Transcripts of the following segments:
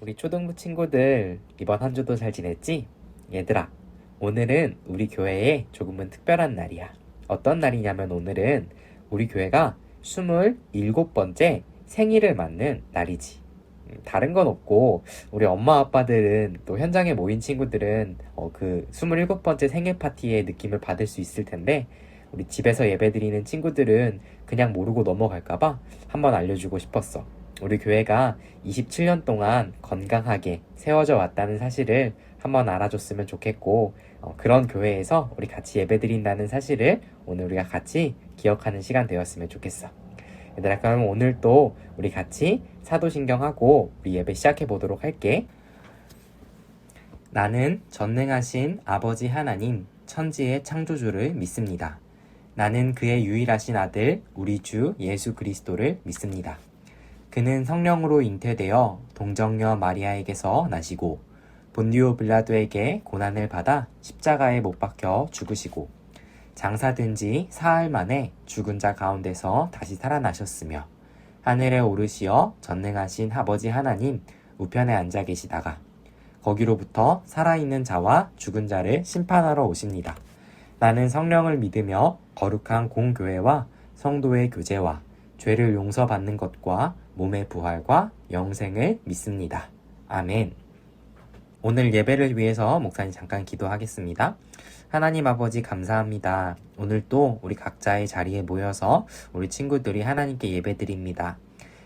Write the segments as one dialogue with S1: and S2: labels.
S1: 우리 초등부 친구들 이번 한 주도 잘 지냈지? 얘들아, 오늘은 우리 교회에 조금은 특별한 날이야. 어떤 날이냐면 오늘은 우리 교회가 27번째 생일을 맞는 날이지. 다른 건 없고 우리 엄마 아빠들은 또 현장에 모인 친구들은 그 27번째 생일 파티의 느낌을 받을 수 있을 텐데 우리 집에서 예배드리는 친구들은 그냥 모르고 넘어갈까봐 한번 알려주고 싶었어. 우리 교회가 27년 동안 건강하게 세워져 왔다는 사실을 한번 알아줬으면 좋겠고 그런 교회에서 우리 같이 예배드린다는 사실을 오늘 우리가 같이 기억하는 시간 되었으면 좋겠어. 얘들아, 그럼 오늘 또 우리 같이 사도신경하고 우리 예배 시작해 보도록 할게. 나는 전능하신 아버지 하나님 천지의 창조주를 믿습니다. 나는 그의 유일하신 아들 우리 주 예수 그리스도를 믿습니다. 그는 성령으로 잉태되어 동정녀 마리아에게서 나시고 본디오 빌라도에게 고난을 받아 십자가에 못 박혀 죽으시고 장사된 지 사흘 만에 죽은 자 가운데서 다시 살아나셨으며 하늘에 오르시어 전능하신 아버지 하나님 우편에 앉아 계시다가 거기로부터 살아있는 자와 죽은 자를 심판하러 오십니다. 나는 성령을 믿으며 거룩한 공교회와 성도의 교제와 죄를 용서받는 것과 몸의 부활과 영생을 믿습니다. 아멘. 오늘 예배를 위해서 목사님 잠깐 기도하겠습니다. 하나님 아버지 감사합니다. 오늘 또 우리 각자의 자리에 모여서 우리 친구들이 하나님께 예배드립니다.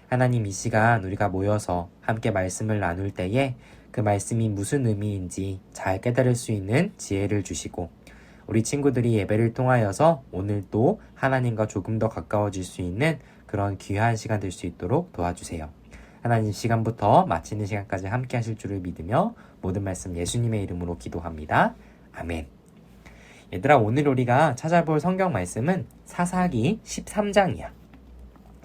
S1: 하나님, 이 시간 우리가 모여서 함께 말씀을 나눌 때에 그 말씀이 무슨 의미인지 잘 깨달을 수 있는 지혜를 주시고 우리 친구들이 예배를 통하여서 오늘 또 하나님과 조금 더 가까워질 수 있는 그런 귀한 시간 될 수 있도록 도와주세요. 하나님, 시간부터 마치는 시간까지 함께 하실 줄을 믿으며 모든 말씀 예수님의 이름으로 기도합니다. 아멘. 얘들아, 오늘 우리가 찾아볼 성경 말씀은 사사기 13장이야.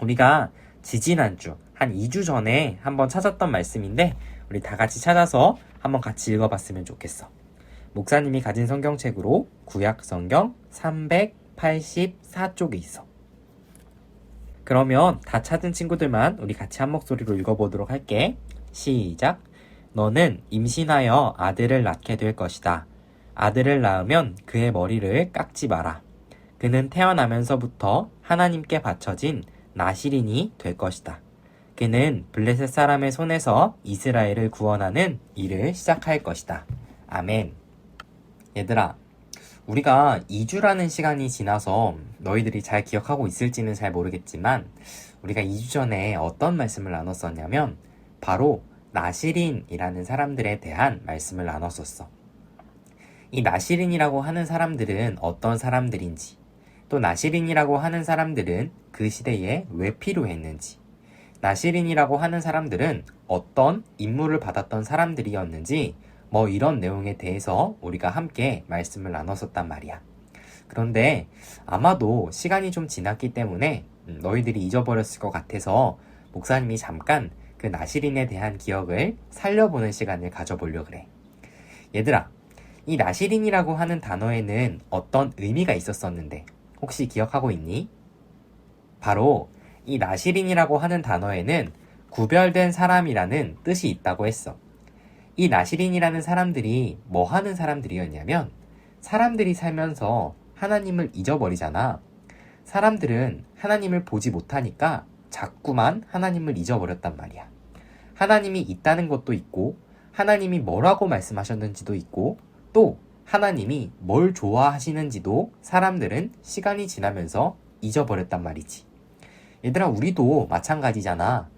S1: 우리가 지지난주 한 2주 전에 한번 찾았던 말씀인데 우리 다 같이 찾아서 한번 같이 읽어봤으면 좋겠어. 목사님이 가진 성경책으로 구약 성경 384쪽에 있어. 그러면 다 찾은 친구들만 우리 같이 한 목소리로 읽어보도록 할게. 시작. 너는 임신하여 아들을 낳게 될 것이다. 아들을 낳으면 그의 머리를 깎지 마라. 그는 태어나면서부터 하나님께 바쳐진 나시린이 될 것이다. 그는 블레셋 사람의 손에서 이스라엘을 구원하는 일을 시작할 것이다. 아멘. 얘들아, 우리가 2주라는 시간이 지나서 너희들이 잘 기억하고 있을지는 잘 모르겠지만 우리가 2주 전에 어떤 말씀을 나눴었냐면 바로 나시린이라는 사람들에 대한 말씀을 나눴었어. 이 나시린이라고 하는 사람들은 어떤 사람들인지, 또 나시린이라고 하는 사람들은 그 시대에 왜 필요했는지, 나시린이라고 하는 사람들은 어떤 임무를 받았던 사람들이었는지 이런 내용에 대해서 우리가 함께 말씀을 나눴었단 말이야. 그런데 아마도 시간이 좀 지났기 때문에 너희들이 잊어버렸을 것 같아서 목사님이 잠깐 그 나시린에 대한 기억을 살려보는 시간을 가져보려고 그래. 얘들아, 이 나시린이라고 하는 단어에는 어떤 의미가 있었었는데 혹시 기억하고 있니? 바로 이 나시린이라고 하는 단어에는 구별된 사람이라는 뜻이 있다고 했어. 이 나시린이라는 사람들이 뭐 하는 사람들이었냐면 사람들이 살면서 하나님을 잊어버리잖아. 사람들은 하나님을 보지 못하니까 자꾸만 하나님을 잊어버렸단 말이야. 하나님이 있다는 것도 있고 하나님이 뭐라고 말씀하셨는지도 있고 또 하나님이 뭘 좋아하시는지도 사람들은 시간이 지나면서 잊어버렸단 말이지. 얘들아, 우리도 마찬가지잖아.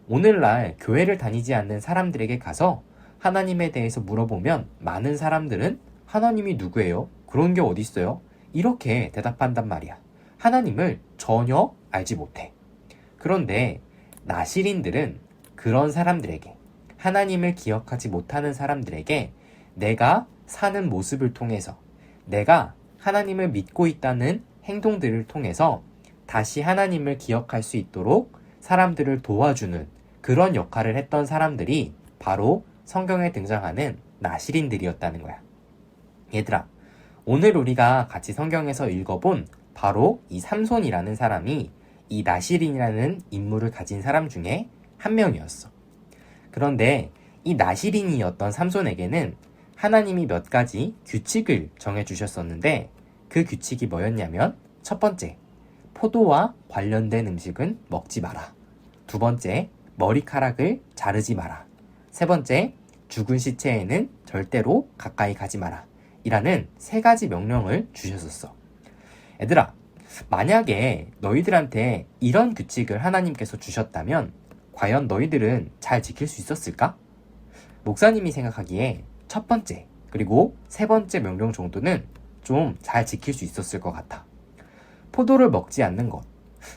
S1: 오늘날 교회를 다니지 않는 사람들에게 가서 하나님에 대해서 물어보면 많은 사람들은 하나님이 누구예요? 그런 게 어딨어요? 이렇게 대답한단 말이야. 하나님을 전혀 알지 못해. 그런데 나시린들은 그런 사람들에게, 하나님을 기억하지 못하는 사람들에게 내가 사는 모습을 통해서, 내가 하나님을 믿고 있다는 행동들을 통해서 다시 하나님을 기억할 수 있도록 사람들을 도와주는 그런 역할을 했던 사람들이 바로 성경에 등장하는 나시린들이었다는 거야. 얘들아, 오늘 우리가 같이 성경에서 읽어본 바로 이 삼손이라는 사람이 이 나시린이라는 인물을 가진 사람 중에 한 명이었어. 그런데 이 나시린이었던 삼손에게는 하나님이 몇 가지 규칙을 정해주셨었는데 그 규칙이 뭐였냐면 첫 번째, 포도와 관련된 음식은 먹지 마라. 두 번째, 머리카락을 자르지 마라. 세 번째, 죽은 시체에는 절대로 가까이 가지 마라. 이라는 세 가지 명령을 주셨었어. 얘들아, 만약에 너희들한테 이런 규칙을 하나님께서 주셨다면 과연 너희들은 잘 지킬 수 있었을까? 목사님이 생각하기에 첫 번째, 그리고 세 번째 명령 정도는 좀 잘 지킬 수 있었을 것 같아. 포도를 먹지 않는 것.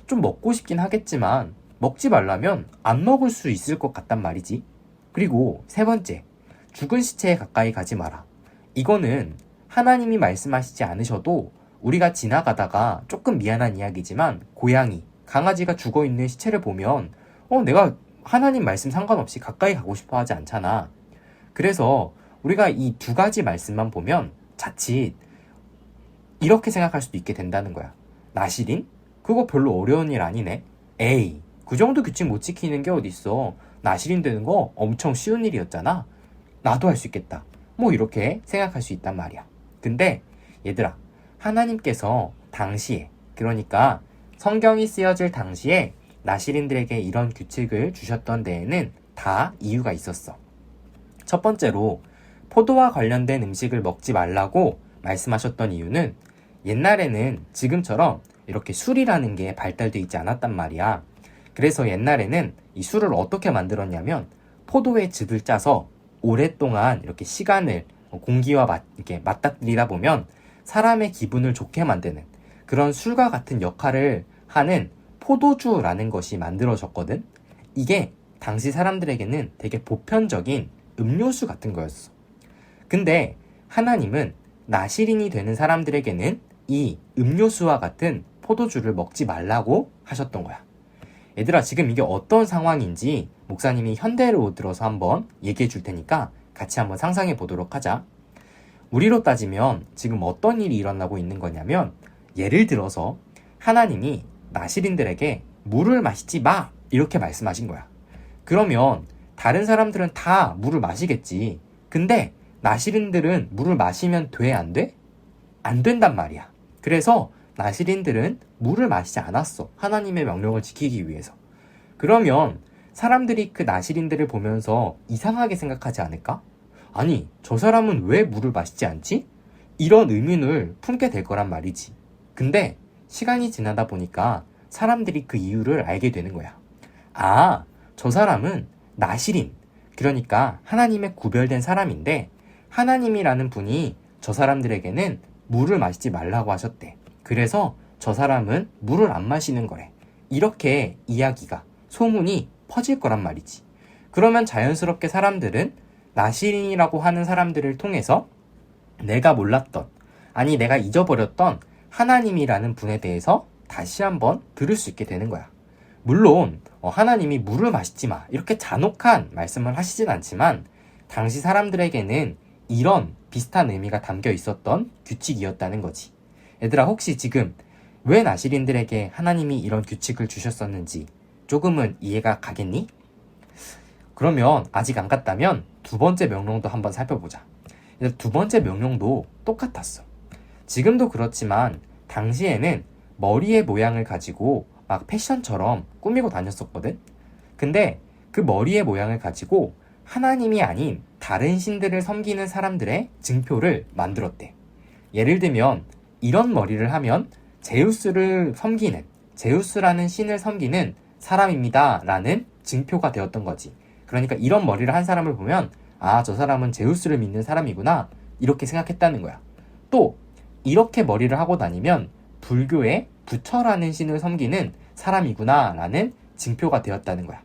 S1: 좀 먹고 싶긴 하겠지만 먹지 말라면 안 먹을 수 있을 것 같단 말이지. 그리고 세 번째, 죽은 시체에 가까이 가지 마라. 이거는 하나님이 말씀하시지 않으셔도 우리가 지나가다가 조금 미안한 이야기지만 고양이, 강아지가 죽어있는 시체를 보면 내가 하나님 말씀 상관없이 가까이 가고 싶어 하지 않잖아. 그래서 우리가 이 두 가지 말씀만 보면 자칫 이렇게 생각할 수도 있게 된다는 거야. 나시린? 그거 별로 어려운 일 아니네. 에이, 그 정도 규칙 못 지키는 게 어딨어. 나시린 되는 거 엄청 쉬운 일이었잖아. 나도 할 수 있겠다. 뭐 이렇게 생각할 수 있단 말이야. 근데 얘들아, 하나님께서 당시에, 그러니까 성경이 쓰여질 당시에 나시린들에게 이런 규칙을 주셨던 데에는 다 이유가 있었어. 첫 번째로 포도와 관련된 음식을 먹지 말라고 말씀하셨던 이유는 옛날에는 지금처럼 이렇게 술이라는 게 발달돼 있지 않았단 말이야. 그래서 옛날에는 이 술을 어떻게 만들었냐면 포도의 즙을 짜서 오랫동안 이렇게 시간을 공기와 이렇게 맞닥뜨리다 보면 사람의 기분을 좋게 만드는 그런 술과 같은 역할을 하는 포도주라는 것이 만들어졌거든. 이게 당시 사람들에게는 되게 보편적인 음료수 같은 거였어. 근데 하나님은 나시린이 되는 사람들에게는 이 음료수와 같은 포도주를 먹지 말라고 하셨던 거야. 얘들아, 지금 이게 어떤 상황인지 목사님이 현대로 들어서 한번 얘기해 줄 테니까 같이 한번 상상해 보도록 하자. 우리로 따지면 지금 어떤 일이 일어나고 있는 거냐면 예를 들어서 하나님이 나시린들에게 물을 마시지 마! 이렇게 말씀하신 거야. 그러면 다른 사람들은 다 물을 마시겠지. 근데 나시린들은 물을 마시면 돼? 안 돼? 안 된단 말이야. 그래서 나시린들은 물을 마시지 않았어. 하나님의 명령을 지키기 위해서. 그러면 사람들이 그 나시린들을 보면서 이상하게 생각하지 않을까? 아니, 저 사람은 왜 물을 마시지 않지? 이런 의문을 품게 될 거란 말이지. 근데 시간이 지나다 보니까 사람들이 그 이유를 알게 되는 거야. 아, 저 사람은 나시린, 그러니까 하나님의 구별된 사람인데 하나님이라는 분이 저 사람들에게는 물을 마시지 말라고 하셨대. 그래서 저 사람은 물을 안 마시는 거래. 이렇게 이야기가, 소문이 퍼질 거란 말이지. 그러면 자연스럽게 사람들은 나시린이라고 하는 사람들을 통해서 내가 몰랐던, 아니 내가 잊어버렸던 하나님이라는 분에 대해서 다시 한번 들을 수 있게 되는 거야. 물론 하나님이 물을 마시지 마 이렇게 잔혹한 말씀을 하시진 않지만 당시 사람들에게는 이런 비슷한 의미가 담겨 있었던 규칙이었다는 거지. 얘들아, 혹시 지금 왜 나시린들에게 하나님이 이런 규칙을 주셨었는지 조금은 이해가 가겠니? 그러면 아직 안 갔다면 두 번째 명령도 한번 살펴보자. 두 번째 명령도 똑같았어. 지금도 그렇지만 당시에는 머리의 모양을 가지고 막 패션처럼 꾸미고 다녔었거든. 근데 그 머리의 모양을 가지고 하나님이 아닌 다른 신들을 섬기는 사람들의 증표를 만들었대. 예를 들면 이런 머리를 하면 제우스를 섬기는, 제우스라는 신을 섬기는 사람입니다 라는 증표가 되었던 거지. 그러니까 이런 머리를 한 사람을 보면 아, 저 사람은 제우스를 믿는 사람이구나 이렇게 생각했다는 거야. 또 이렇게 머리를 하고 다니면 불교의 부처라는 신을 섬기는 사람이구나 라는 증표가 되었다는 거야.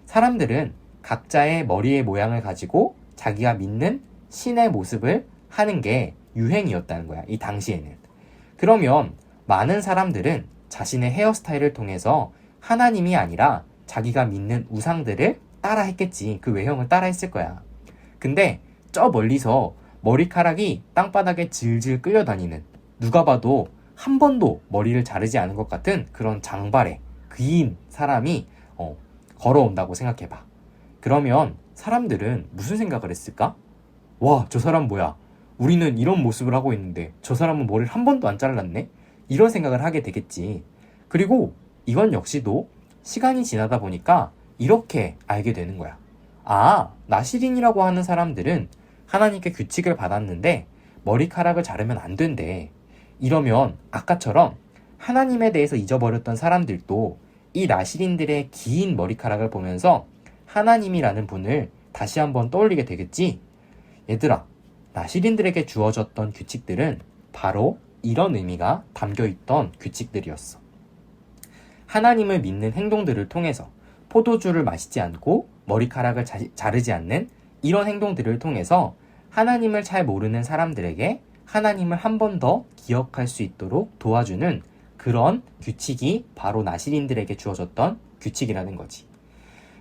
S1: 사람들은 각자의 머리의 모양을 가지고 자기가 믿는 신의 모습을 하는 게 유행이었다는 거야, 이 당시에는. 그러면 많은 사람들은 자신의 헤어스타일을 통해서 하나님이 아니라 자기가 믿는 우상들을 따라 했겠지. 그 외형을 따라 했을 거야. 근데 저 멀리서 머리카락이 땅바닥에 질질 끌려다니는, 누가 봐도 한 번도 머리를 자르지 않은 것 같은 그런 장발에 긴 사람이 걸어온다고 생각해봐. 그러면 사람들은 무슨 생각을 했을까? 와, 저 사람 뭐야? 우리는 이런 모습을 하고 있는데 저 사람은 머리를 한 번도 안 잘랐네? 이런 생각을 하게 되겠지. 그리고 이건 역시도 시간이 지나다 보니까 이렇게 알게 되는 거야. 아, 나시린이라고 하는 사람들은 하나님께 규칙을 받았는데 머리카락을 자르면 안 된대. 이러면 아까처럼 하나님에 대해서 잊어버렸던 사람들도 이 나시린들의 긴 머리카락을 보면서 하나님이라는 분을 다시 한번 떠올리게 되겠지? 얘들아, 나시린들에게 주어졌던 규칙들은 바로 이런 의미가 담겨있던 규칙들이었어. 하나님을 믿는 행동들을 통해서 포도주를 마시지 않고 머리카락을 자르지 않는 이런 행동들을 통해서 하나님을 잘 모르는 사람들에게 하나님을 한 번 더 기억할 수 있도록 도와주는 그런 규칙이 바로 나시린들에게 주어졌던 규칙이라는 거지.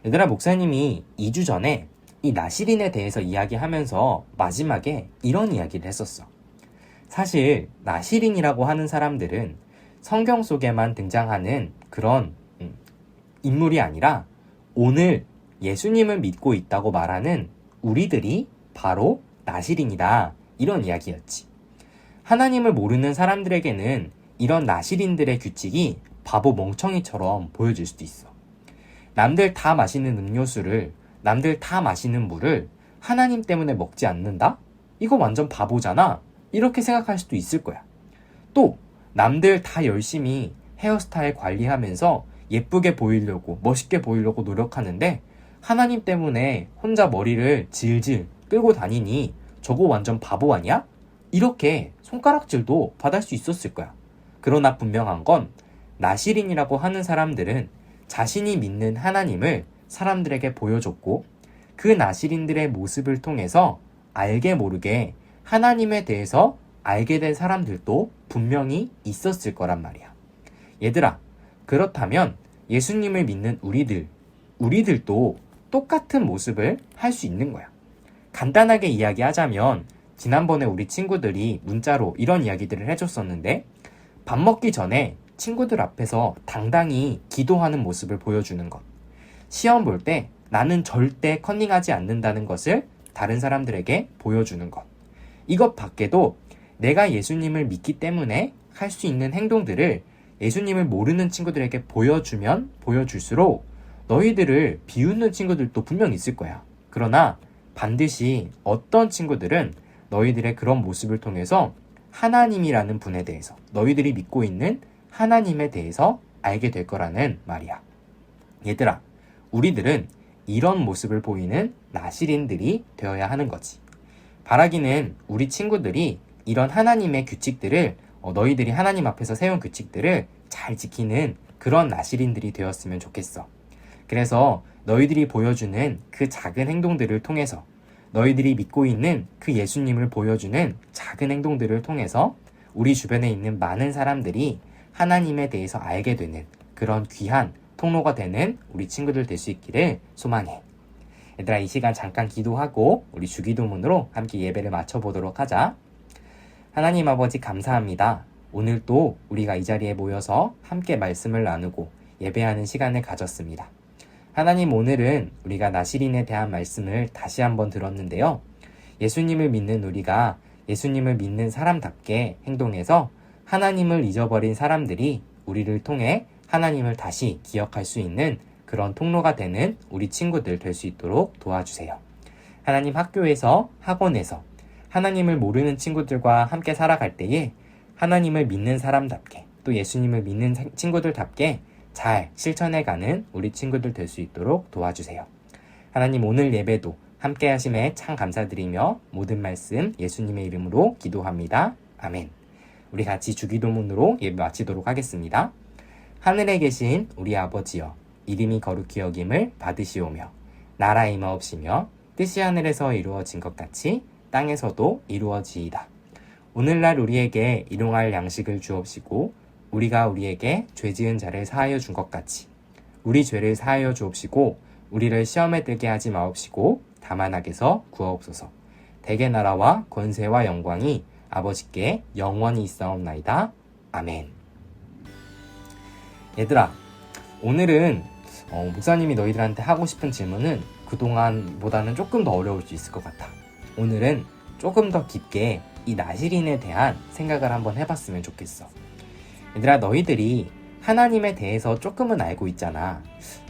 S1: 얘들아, 목사님이 2주 전에 이 나시린에 대해서 이야기하면서 마지막에 이런 이야기를 했었어. 사실 나시린이라고 하는 사람들은 성경 속에만 등장하는 그런 인물이 아니라 오늘 예수님을 믿고 있다고 말하는 우리들이 바로 나시린이다, 이런 이야기였지. 하나님을 모르는 사람들에게는 이런 나시린들의 규칙이 바보 멍청이처럼 보여질 수도 있어. 남들 다 마시는 음료수를, 남들 다 마시는 물을 하나님 때문에 먹지 않는다? 이거 완전 바보잖아. 이렇게 생각할 수도 있을 거야. 또 남들 다 열심히 헤어스타일 관리하면서 예쁘게 보이려고, 멋있게 보이려고 노력하는데 하나님 때문에 혼자 머리를 질질 끌고 다니니 저거 완전 바보 아니야? 이렇게 손가락질도 받을 수 있었을 거야. 그러나 분명한 건 나시린이라고 하는 사람들은 자신이 믿는 하나님을 사람들에게 보여줬고 그 나시린들의 모습을 통해서 알게 모르게 하나님에 대해서 알게 된 사람들도 분명히 있었을 거란 말이야. 얘들아, 그렇다면 예수님을 믿는 우리들도 똑같은 모습을 할 수 있는 거야. 간단하게 이야기하자면 지난번에 우리 친구들이 문자로 이런 이야기들을 해줬었는데 밥 먹기 전에 친구들 앞에서 당당히 기도하는 모습을 보여주는 것. 시험 볼 때 나는 절대 컨닝하지 않는다는 것을 다른 사람들에게 보여주는 것. 이것 밖에도 내가 예수님을 믿기 때문에 할 수 있는 행동들을 예수님을 모르는 친구들에게 보여주면 보여줄수록 너희들을 비웃는 친구들도 분명 있을 거야. 그러나 반드시 어떤 친구들은 너희들의 그런 모습을 통해서 하나님이라는 분에 대해서, 너희들이 믿고 있는 하나님에 대해서 알게 될 거라는 말이야. 얘들아, 우리들은 이런 모습을 보이는 나시린들이 되어야 하는 거지. 바라기는 우리 친구들이 이런 하나님의 규칙들을, 너희들이 하나님 앞에서 세운 규칙들을 잘 지키는 그런 나시린들이 되었으면 좋겠어. 그래서 너희들이 보여주는 그 작은 행동들을 통해서, 너희들이 믿고 있는 그 예수님을 보여주는 작은 행동들을 통해서 우리 주변에 있는 많은 사람들이 하나님에 대해서 알게 되는 그런 귀한 통로가 되는 우리 친구들 될 수 있기를 소망해. 얘들아, 이 시간 잠깐 기도하고 우리 주기도문으로 함께 예배를 마쳐보도록 하자. 하나님 아버지, 감사합니다. 오늘 또 우리가 이 자리에 모여서 함께 말씀을 나누고 예배하는 시간을 가졌습니다. 하나님, 오늘은 우리가 나시린에 대한 말씀을 다시 한번 들었는데요. 예수님을 믿는 우리가 예수님을 믿는 사람답게 행동해서 하나님을 잊어버린 사람들이 우리를 통해 하나님을 다시 기억할 수 있는 그런 통로가 되는 우리 친구들 될 수 있도록 도와주세요. 하나님, 학교에서, 학원에서 하나님을 모르는 친구들과 함께 살아갈 때에 하나님을 믿는 사람답게, 또 예수님을 믿는 친구들답게 잘 실천해가는 우리 친구들 될 수 있도록 도와주세요. 하나님, 오늘 예배도 함께 하심에 참 감사드리며 모든 말씀 예수님의 이름으로 기도합니다. 아멘. 우리 같이 주기도문으로 예배 마치도록 하겠습니다. 하늘에 계신 우리 아버지여, 이름이 거룩히 여김을 받으시오며 나라 임하옵시며 뜻이 하늘에서 이루어진 것 같이 땅에서도 이루어지이다. 오늘날 우리에게 일용할 양식을 주옵시고 우리가 우리에게 죄 지은 자를 사하여 준 것 같이 우리 죄를 사하여 주옵시고 우리를 시험에 들게 하지 마옵시고 다만 악에서 구하옵소서. 대개 나라와 권세와 영광이 아버지께 영원히 있사옵나이다. 아멘. 얘들아, 오늘은 목사님이 너희들한테 하고 싶은 질문은 그동안보다는 조금 더 어려울 수 있을 것 같아. 오늘은 조금 더 깊게 이 나시린에 대한 생각을 한번 해봤으면 좋겠어. 얘들아, 너희들이 하나님에 대해서 조금은 알고 있잖아.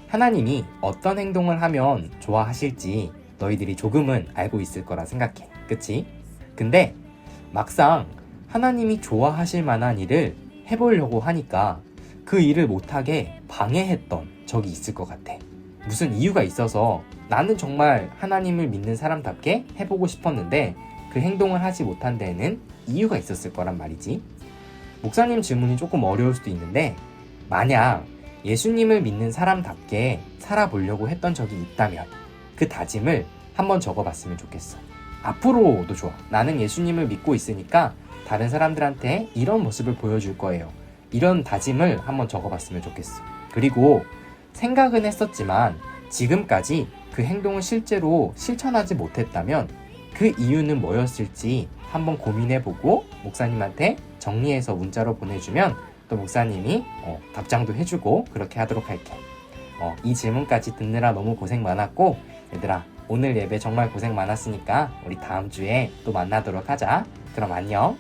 S1: 하나님이 어떤 행동을 하면 좋아하실지 너희들이 조금은 알고 있을 거라 생각해. 그치? 근데 막상 하나님이 좋아하실 만한 일을 해보려고 하니까 그 일을 못하게 방해했던 적이 있을 것 같아. 무슨 이유가 있어서 나는 정말 하나님을 믿는 사람답게 해보고 싶었는데 그 행동을 하지 못한 데에는 이유가 있었을 거란 말이지. 목사님 질문이 조금 어려울 수도 있는데, 만약 예수님을 믿는 사람답게 살아보려고 했던 적이 있다면 그 다짐을 한번 적어봤으면 좋겠어. 앞으로도 좋아. 나는 예수님을 믿고 있으니까 다른 사람들한테 이런 모습을 보여줄 거예요. 이런 다짐을 한번 적어봤으면 좋겠어. 그리고 생각은 했었지만 지금까지 그 행동을 실제로 실천하지 못했다면 그 이유는 뭐였을지 한번 고민해보고 목사님한테 정리해서 문자로 보내주면 또 목사님이 답장도 해주고 그렇게 하도록 할게. 이 질문까지 듣느라 너무 고생 많았고, 얘들아, 오늘 예배 정말 고생 많았으니까 우리 다음 주에 또 만나도록 하자. 그럼 안녕.